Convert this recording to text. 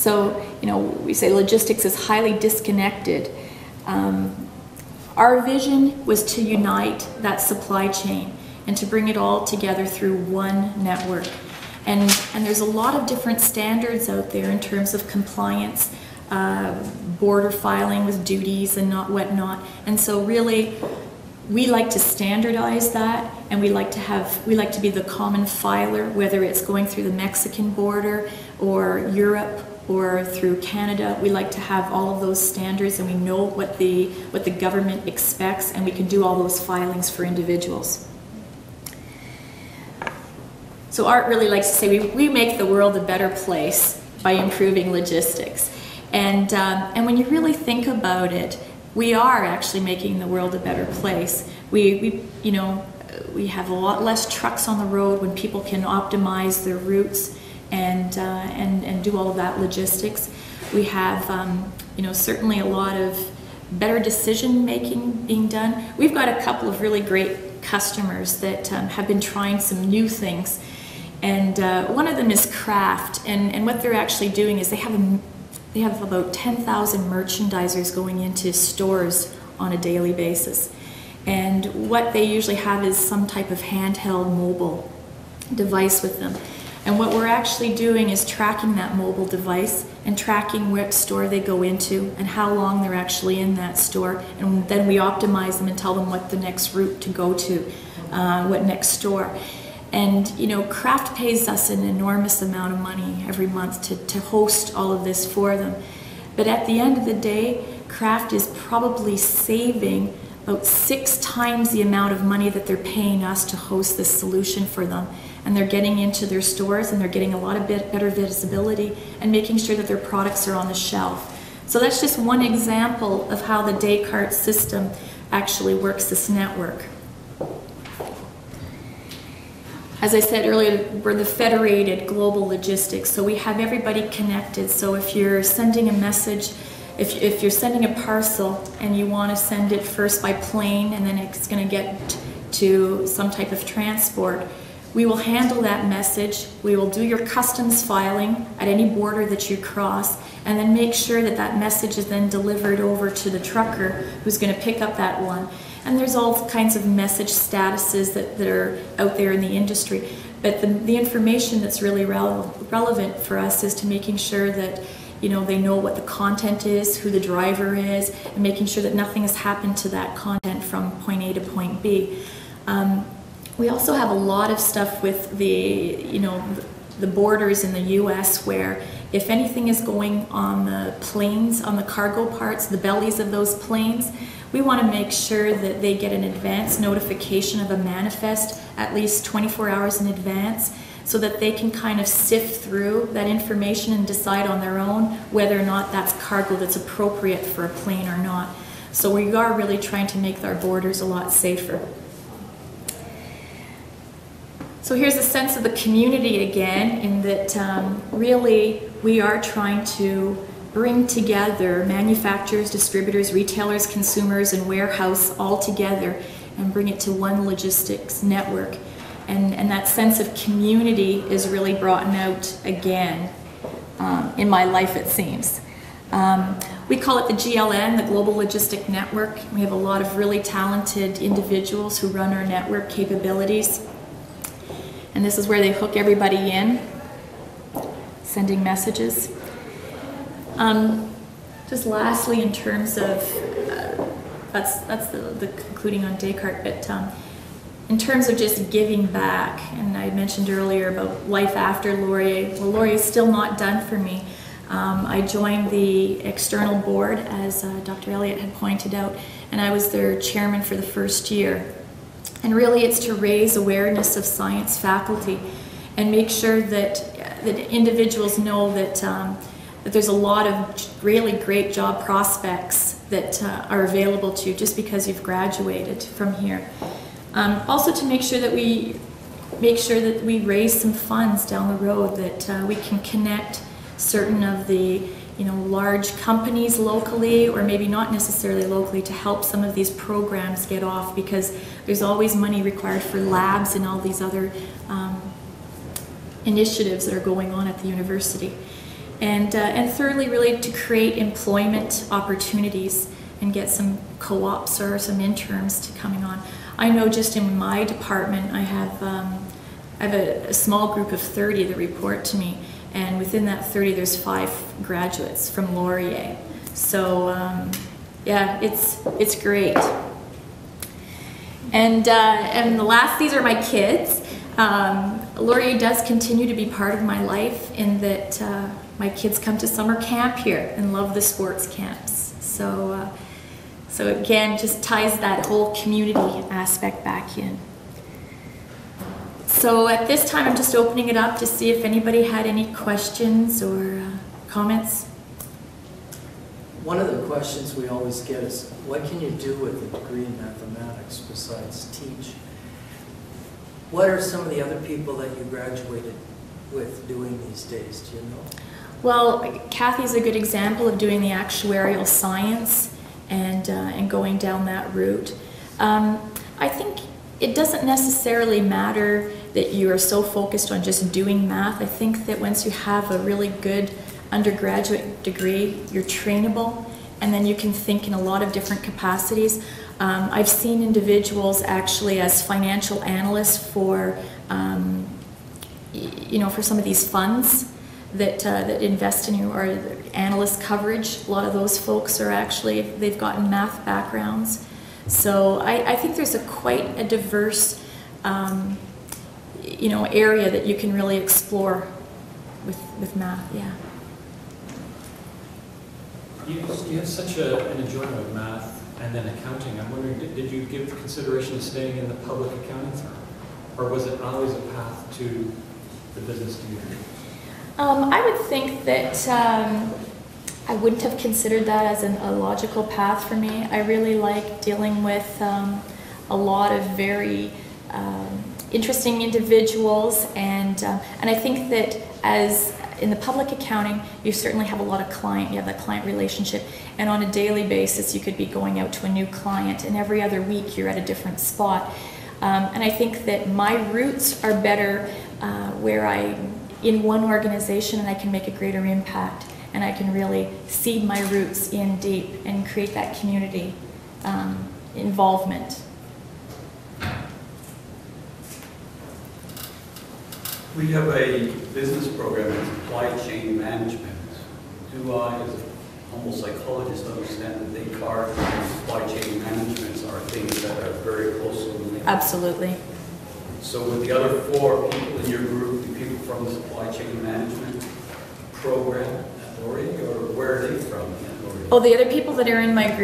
So, we say logistics is highly disconnected. Our vision was to unite that supply chain and to bring it all together through one network. And there's a lot of different standards out there in terms of compliance, border filing with duties and whatnot. And so really, we like to standardize that, and we like to be the common filer, whether it's going through the Mexican border or Europe or through Canada. We like to have all of those standards, and we know what the government expects, and we can do all those filings for individuals. So Art really likes to say we make the world a better place by improving logistics. And when you really think about it, we are actually making the world a better place. We have a lot less trucks on the road when people can optimize their routes and do all of that logistics. We have certainly a lot of better decision making being done. We've got a couple of really great customers that have been trying some new things, and one of them is Craft, and what they're actually doing is they have about 10,000 merchandisers going into stores on a daily basis. And what they usually have is some type of handheld mobile device with them. And what we're actually doing is tracking that mobile device and tracking what store they go into and how long they're actually in that store. And then we optimize them and tell them what the next route to go to, what next store. And Kraft pays us an enormous amount of money every month to host all of this for them. But at the end of the day, Kraft is probably saving about 6 times the amount of money that they're paying us to host this solution for them. And they're getting into their stores, and they're getting a lot of better visibility and making sure that their products are on the shelf. So that's just one example of how the Descartes system actually works, this network. As I said earlier, we're the federated global logistics, so we have everybody connected. So if you're sending a message, if you're sending a parcel and you want to send it first by plane and then it's going to get to some type of transport, we will handle that message. We will do your customs filing at any border that you cross, and then make sure that that message is then delivered over to the trucker who's going to pick up that one. And there's all kinds of message statuses that are out there in the industry. But the information that's really relevant for us is to making sure that they know what the content is, who the driver is, and making sure that nothing has happened to that content from point A to point B. We also have a lot of stuff with the borders in the U.S. where if anything is going on the planes, on the cargo parts, the bellies of those planes, we want to make sure that they get an advance notification of a manifest at least 24 hours in advance, so that they can kind of sift through that information and decide on their own whether or not that's cargo that's appropriate for a plane or not. So we are really trying to make our borders a lot safer. So here's a sense of the community again, in that really we are trying to bring together manufacturers, distributors, retailers, consumers, and warehouse all together and bring it to one logistics network. And that sense of community is really brought out again in my life, it seems. We call it the GLN, the Global Logistic Network. We have a lot of really talented individuals who run our network capabilities. And this is where they hook everybody in, sending messages. Just lastly, in terms of, that's the concluding on Descartes, but in terms of just giving back, and I mentioned earlier about life after Laurier. Well, Laurier is still not done for me. I joined the external board, as Dr. Elliott had pointed out, and I was their chairman for the first year. And really it's to raise awareness of science faculty and make sure that individuals know that, that there's a lot of really great job prospects that are available to you just because you've graduated from here. Also to make sure that we raise some funds down the road, that we can connect certain of the large companies locally, or maybe not necessarily locally, to help some of these programs get off, because there's always money required for labs and all these other initiatives that are going on at the university. And thirdly, really to create employment opportunities and get some co-ops or some interns to coming on. I know just in my department I have a small group of 30 that report to me, and within that 30 there's 5 graduates from Laurier. So yeah, it's great. And the last, these are my kids. Laurier does continue to be part of my life in that my kids come to summer camp here and love the sports camps. So again, just ties that whole community aspect back in. So at this time, I'm just opening it up to see if anybody had any questions or comments. One of the questions we always get is, what can you do with a degree in mathematics besides teach? What are some of the other people that you graduated with doing these days? Do you know? Well, Kathy's a good example of doing the actuarial science and going down that route. I think it doesn't necessarily matter that you are so focused on just doing math. I think that once you have a really good undergraduate degree, you're trainable, and then you can think in a lot of different capacities. I've seen individuals actually as financial analysts for, for some of these funds that invest in you, or analyst coverage. A lot of those folks are actually, they've gotten math backgrounds. So I think there's quite a diverse area that you can really explore with math, yeah. You have such an enjoyment of math and then accounting. I'm wondering, did you give consideration to staying in the public accounting firm? Or was it always a path to the business community? I would think that I wouldn't have considered that as a logical path for me. I really like dealing with a lot of very interesting individuals, and I think that as in the public accounting, you certainly have a lot of you have that client relationship, and on a daily basis you could be going out to a new client, and every other week you're at a different spot. And I think that my roots are better where I'm in one organization and I can make a greater impact, and I can really seed my roots in deep and create that community involvement. We have a business program in supply chain management. Do I, as a humble psychologist, understand that Descartes and supply chain management are things that are very closely linked? Absolutely. So with the other 4 people in your group, the people from the supply chain management program at Laurier, or where are they from at Laurier? Oh, the other people that are in my group